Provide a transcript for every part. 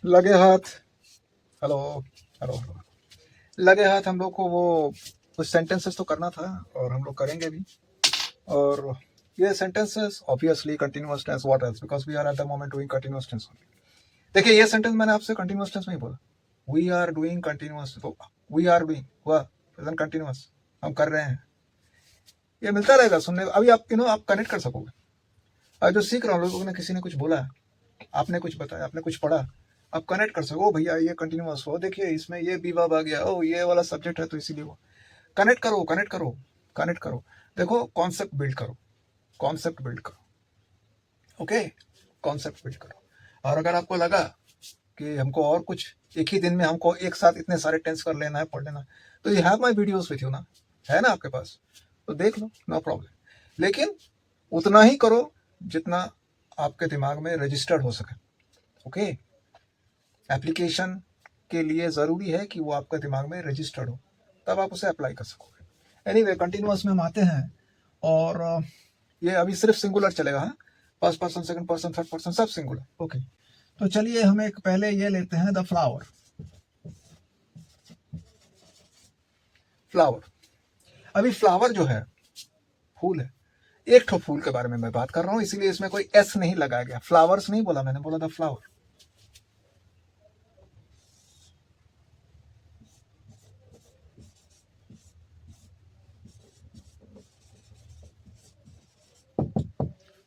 लगे हाथ। Hello hello hello. लगे हाथ हम लोग को वो कुछ सेंटेंसेस तो करना था और हम लोग करेंगे भी। और ये sentences obviously continuous tense, what else, because we are at the moment doing continuous tense. देखिए ये सेंटेंस मैंने आपसे कंटिन्यूअस टेंस में ही बोला। वी आर डूइंग कंटिन्यूअस, तो वी आर डूइंग हुआ प्रेजेंट कंटिन्यूअस, हम कर रहे हैं। ये मिलता रहेगा सुनने को। अभी आप आप कनेक्ट कर सकोगे। और जो सीख रहा हूँ लोगों ने, किसी ने कुछ बोला, आपने कुछ बताया, आपने कुछ पढ़ा, आप कनेक्ट कर सको। भैया ये कंटिन्यूअस हो, देखिए इसमें ये बी वर्ब आ गया, ओ ये वाला सब्जेक्ट है तो इसीलिए वो। कनेक्ट करो कनेक्ट करो कनेक्ट करो। देखो कॉन्सेप्ट बिल्ड करो, कॉन्सेप्ट बिल्ड करो। ओके, कॉन्सेप्ट बिल्ड करो। और अगर आपको लगा कि हमको और कुछ एक ही दिन में हमको एक साथ इतने सारे टेंस कर लेना है, पढ़ लेना, तो you have my videos with you ना, है ना आपके पास, तो देख लो, नो प्रॉब्लम। लेकिन उतना ही करो जितना आपके दिमाग में रजिस्टर्ड हो सके। ओके, एप्लीकेशन के लिए ज़रूरी है कि वो आपके दिमाग में रजिस्टर्ड हो, तब आप उसे अप्लाई कर सकोगे। एनीवे, कंटिन्यूअस में हम आते हैं और ये अभी सिर्फ सिंगुलर चलेगा। हाँ, first person, second person, third person, सब सिंगुलर। ओके, तो चलिए हम एक पहले ये लेते हैं, द फ्लावर। फ्लावर, अभी फ्लावर जो है फूल है, एक ठो फूल के बारे में मैं बात कर रहा हूं, इसीलिए इसमें कोई एस नहीं लगाया गया। फ्लावर्स नहीं बोला मैंने, बोला द फ्लावर।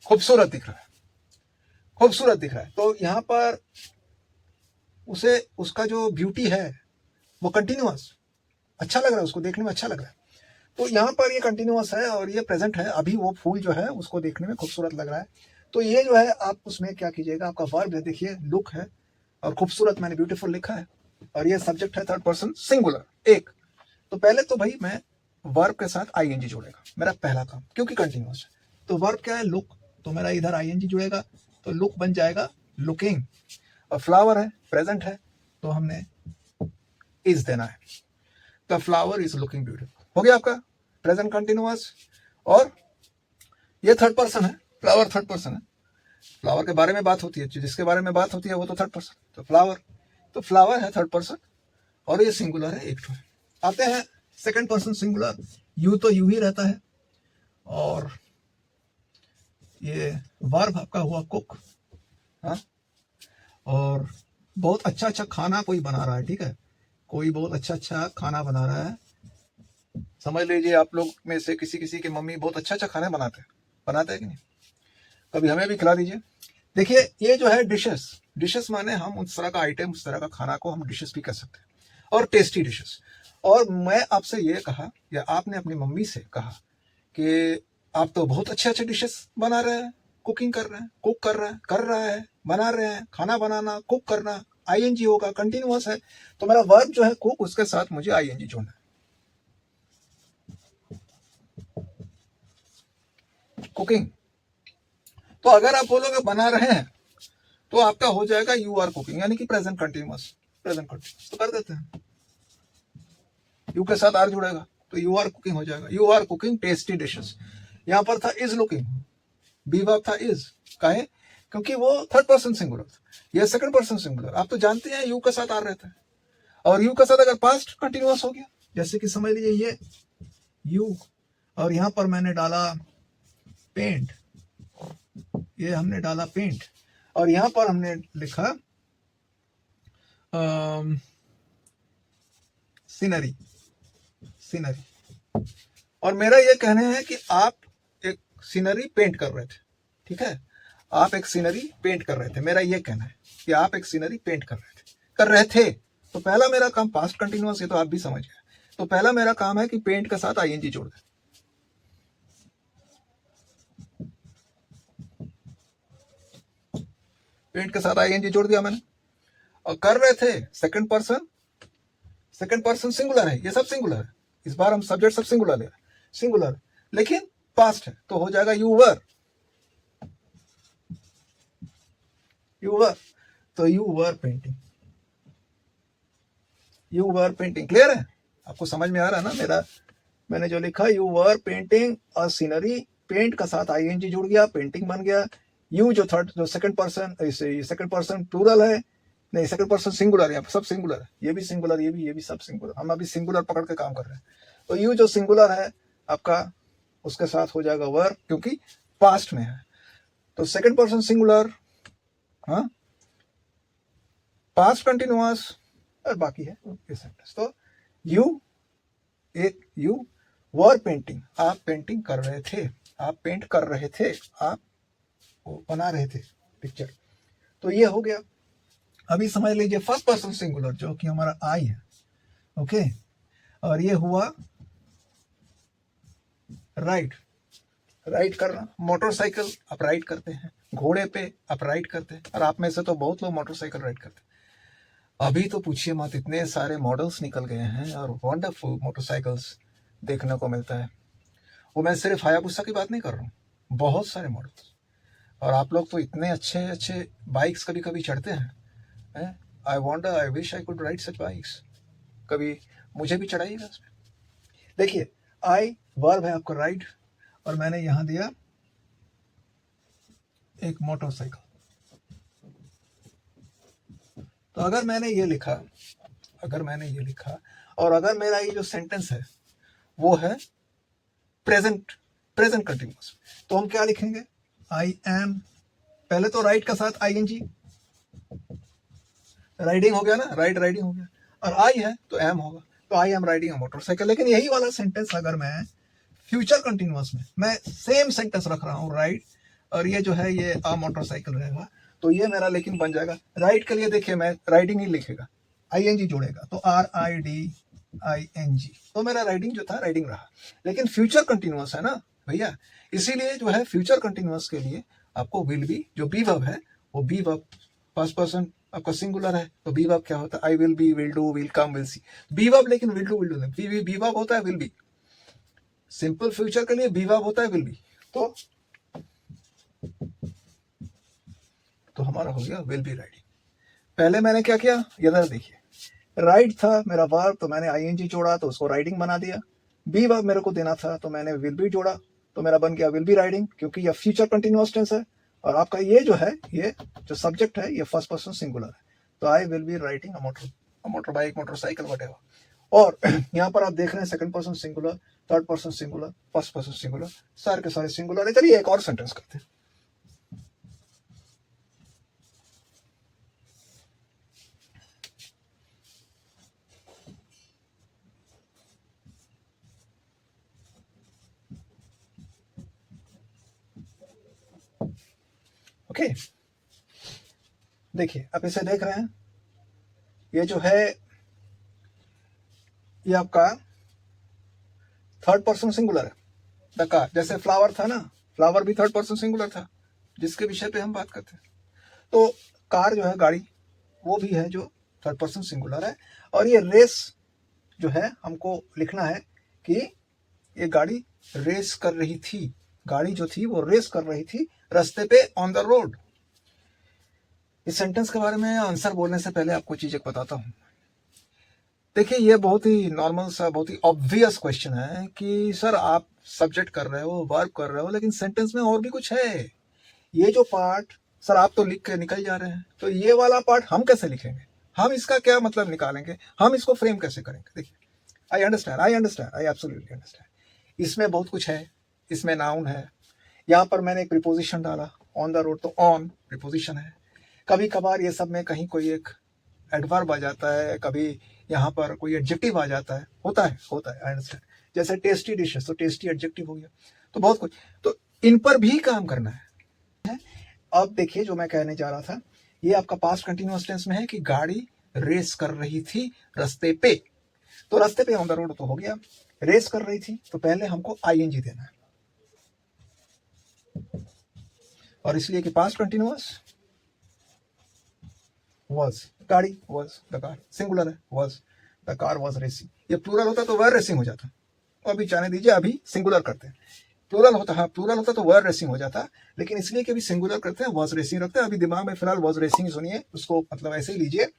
खूबसूरत दिख रहा है, खूबसूरत दिख रहा है, तो यहां पर उसे, उसका जो ब्यूटी है वो कंटिन्यूअस, अच्छा लग रहा है, उसको देखने में अच्छा लग रहा है। तो यहाँ पर ये कंटिन्यूअस है और ये प्रेजेंट है। अभी वो फूल जो है उसको देखने में खूबसूरत लग रहा है। तो ये जो है आप उसमें क्या कीजिएगा, आपका वर्ब है, देखिए लुक है, और खूबसूरत मैंने ब्यूटीफुल लिखा है, और ये सब्जेक्ट है थर्ड पर्सन सिंगुलर एक। तो पहले तो भाई मैं वर्ब के साथ आईएनजी जोड़ेगा, मेरा पहला काम, क्योंकि कंटिन्यूअस है। तो वर्ब क्या है, लुक, तो मेरा इधर आईएनजी जुड़ेगा, तो लुक बन जाएगा लुकिंग। और फ्लावर है, प्रेजेंट है, तो हमने इज देना है। The flower is looking beautiful, हो गया आपका प्रेजेंट कंटिन्यूअस। और ये थर्ड पर्सन है, फ्लावर थर्ड पर्सन है। फ्लावर के बारे में बात होती है, जिसके बारे में बात होती है वो तो थर्ड पर्सन, तो फ्लावर है थर्ड पर्सन, और ये सिंगुलर है, एक ठो है। आते हैं सेकंड पर्सन सिंगुलर, यू तो यू ही रहता है, और ये वर्ब आपका हुआ कुक। हाँ, और बहुत अच्छा अच्छा खाना कोई बना रहा है, ठीक है, कोई बहुत अच्छा अच्छा खाना बना रहा है। समझ लीजिए आप लोग में से किसी किसी की मम्मी बहुत अच्छा अच्छा खाना बनाते हैं कि नहीं, कभी हमें भी खिला दीजिए। देखिए ये जो है डिशेस, डिशेस माने हम उस तरह का आइटम, उस तरह का खाना को हम डिशेस भी कर सकते हैं, और टेस्टी डिशेस। और मैं आपसे ये कहा, या आपने अपनी मम्मी से कहा कि आप तो बहुत अच्छे अच्छे डिशेस बना रहे हैं, कुकिंग कर रहे हैं, कुक कर रहा है, बना रहे हैं, खाना बनाना, कुक करना, आईएनजी होगा, कंटिन्यूअस है, तो मेरा वर्ब जो है कुक, उसके साथ मुझे आईएनजी जोड़ना है, कुकिंग। तो अगर आप बोलोगे बना रहे हैं, तो आपका हो जाएगा यू आर कुकिंग, यानी कि प्रेजेंट कंटिन्यूअस, प्रेजेंट कंटिन्यूअस तो कर देते हैं, यू के साथ आर जुड़ेगा, तो यू आर कुकिंग हो जाएगा, you are cooking tasty dishes. यहां पर था इज लुकिंग, बी वर्ब था इज, काहे, क्योंकि वो थर्ड पर्सन सिंगुलर था, ये सेकंड पर्सन सिंगुलर। आप तो जानते हैं यू के साथ आर रहता है, और यू के साथ अगर पास्ट कंटिन्यूअस हो गया, जैसे कि समझ लीजिए ये यू, और यहां पर मैंने डाला पेंट, ये हमने डाला पेंट, और यहां पर हमने लिखा सीनरी, सीनरी। और मेरा ये कहना है कि आप एक सीनरी पेंट कर रहे थे, ठीक है, आप एक सीनरी पेंट कर रहे थे। मेरा ये कहना है कि आप एक सीनरी पेंट कर रहे थे। तो पहला मेरा काम पास्ट कंटिन्यूअस है, तो आप भी समझ गए। तो पहला मेरा काम है कि पेंट के साथ आईएनजी जोड़ दें। पेंट के साथ आईएनजी जोड़ दिया मैंने, और कर रहे थे second person, second person singular है, ये सब सिंगुलर है, इस बार हम सब्जेक्ट सब सिंगुलर ले रहे हैं, सिंगुलर, लेकिन पास्ट है, तो हो जाएगा यू वर, यू वर, तो you were painting, you were painting. Clear है, आपको समझ में आ रहा है ना मेरा, मैंने जो लिखा, you were painting a scenery, paint का साथ आईएनजी जुड़ गया, पेंटिंग बन गया। यू जो थर्ड, जो second person, second person plural है, नहीं, सेकंड पर्सन सिंगुलर, यहाँ पे सब सिंगुलर है, ये भी सिंगुलर, ये भी सब सिंगुलर। हम अभी सिंगुलर पकड़ के काम कर रहे हैं। तो यू जो सिंगुलर है आपका, उसके साथ हो जाएगा वर, क्योंकि पास्ट में है। तो सेकंड पर्सन सिंगुलर, हाँ, पास्ट कंटिन्यूअस, और बाकी है ये सेंटेंस। तो यू वर पेंटिंग, आप पेंटिंग कर रहे थे, आप पेंट कर रहे थे, आप बना रहे थे पिक्चर। तो ये हो गया। अभी समझ लीजिए फर्स्ट पर्सन सिंगुलर जो कि हमारा आई है, ओके, और ये हुआ राइड, राइड करना, मोटरसाइकिल आप राइड करते हैं, घोड़े पे आप राइड करते हैं, और आप में से तो बहुत लोग मोटरसाइकिल राइड करते हैं। अभी तो पूछिए मत, इतने सारे मॉडल्स निकल गए हैं और वंडरफुल मोटरसाइकिल्स देखने को मिलता है। वो मैं सिर्फ हायाबुसा की बात नहीं कर रहा हूँ, बहुत सारे मॉडल्स। और आप लोग तो इतने अच्छे अच्छे बाइक्स कभी कभी चढ़ते हैं। I wonder, I wish I could ride such bikes, कभी मुझे भी चढ़ाइएगा इसमें। देखिए आई वर्ब है आपका राइड, और मैंने यहां दिया एक मोटरसाइकिल। तो अगर मैंने ये लिखा, और अगर मेरा ये जो सेंटेंस है वो है प्रेजेंट कंटिन्यूअस, तो हम क्या लिखेंगे, आई एम, पहले तो राइड का साथ आईएनजी, राइडिंग हो गया ना, राइडिंग हो गया, और आई है तो एम होगा, तो I am riding a motorcycle. लेकिन यही वाला सेंटेंस अगर मैं फ्यूचर कंटिन्यूअस में, मैं सेम सेंटेंस रख रहा हूँ राइड, और ये जो है ये अ मोटरसाइकिल रहेगा, तो ये मेरा लेकिन बन जाएगा राइड के लिए। देखिए मैं राइडिंग ही लिखेगा, आईएनजी जोड़ेगा, तो RIDING, तो मेरा राइडिंग जो था राइडिंग रहा। लेकिन फ्यूचर कंटिन्यूअस है ना भैया, इसीलिए जो है फ्यूचर कंटिन्यूअस के लिए आपको विल बी, जो बी वर्ब है वो बी वर्ब, फर्स्ट पर्सन आपका सिंगुलर है, तो बी वर्ब क्या होता है, I will be, will do, will come, will see, be verb. लेकिन विल डू नहीं, बी वर्ब होता है विल बी, सिंपल फ्यूचर के लिए बी वर्ब होता है विल बी। तो हमारा हो गया विल बी राइडिंग। पहले मैंने क्या किया, इधर देखिए, राइड था मेरा वर्ब, तो मैंने आईएनजी जोड़ा तो उसको राइडिंग बना दिया। बी वर्ब मेरे को देना था, तो मैंने विल बी जोड़ा, तो मेरा बन गया विल बी राइडिंग, क्योंकि यह फ्यूचर कंटिन्यूअस टेंस है। और आपका ये जो है, ये जो सब्जेक्ट है, ये फर्स्ट पर्सन सिंगुलर है, तो आई will B riding a motor bike, motorcycle, whatever. और यहाँ पर आप देख रहे हैं second person singular, third person singular, first person singular, सारे के सारे सिंगुलर है। चलिए एक और सेंटेंस करते हैं। ओके, देखिए आप इसे देख रहे हैं, ये जो है ये आपका थर्ड पर्सन सिंगुलर है, द कार। जैसे फ्लावर था ना, फ्लावर भी थर्ड पर्सन सिंगुलर था, जिसके विषय पे हम बात करते हैं। तो कार जो है, गाड़ी, वो भी है जो थर्ड पर्सन सिंगुलर है। और ये रेस जो है, हमको लिखना है कि ये गाड़ी रेस कर रही थी, गाड़ी जो थी वो रेस कर रही थी रास्ते पे, ऑन द रोड। इस सेंटेंस के बारे में आंसर बोलने से पहले आपको चीज एक बताता हूं। देखिए ये बहुत ही नॉर्मल सा, बहुत ही ऑब्वियस क्वेश्चन है कि सर आप सब्जेक्ट कर रहे हो, वर्ब कर रहे हो, लेकिन सेंटेंस में और भी कुछ है। ये जो पार्ट सर आप तो लिख के निकल जा रहे हैं, तो ये वाला पार्ट हम कैसे लिखेंगे, हम इसका क्या मतलब निकालेंगे, हम इसको फ्रेम कैसे करेंगे। देखिए I understand, I absolutely understand. इसमें बहुत कुछ है, इसमें नाउन है, यहाँ पर मैंने एक प्रीपोजिशन डाला, ऑन द रोड, तो ऑन प्रीपोजिशन है। कभी कभार ये सब में कहीं कोई एक एडवर्ब आ जाता है, कभी यहाँ पर कोई एडजेक्टिव आ जाता है, होता है आई अंडरस्टैंड। जैसे टेस्टी डिशेस, तो टेस्टी एडजेक्टिव हो गया, तो बहुत कुछ, तो इन पर भी काम करना है। अब देखिए जो मैं कहने जा रहा था, ये आपका पास्ट कंटिन्यूअस टेंस में है कि गाड़ी रेस कर रही थी रास्ते पे, तो रास्ते पे ऑन द रोड तो हो गया, रेस कर रही थी तो पहले हमको आईएनजी देना है, और इसलिए कि पास्ट कंटिन्यूअस was, गाड़ी was the car, सिंगुलर है was the car was racing। ये प्लूरल होता तो वर रेसिंग हो जाता, अभी जाने दीजिए, अभी सिंगुलर करते हैं। प्लूरल होता, हाँ प्लूरल होता तो वर रेसिंग हो जाता, लेकिन इसलिए कि अभी सिंगुलर करते हैं, was रेसिंग रखते हैं। अभी दिमाग में फिलहाल was रेसिंग सुनिए, उसको मतलब ऐसे ही लीजिए,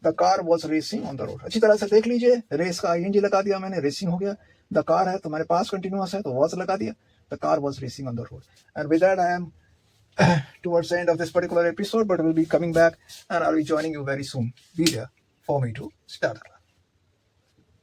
the car was racing on the road. अच्छी तरह से देख लीजिए, रेस का आईएनजी लगा दिया मैंने, रेसिंग हो गया। द कार है तो मेरे पास कंटिन्यूअस है तो was लगा दिया, the car was racing on the road. And with that I am towards the end of this particular episode, but we'll be coming back and I'll be joining you very soon. Be there for me to start.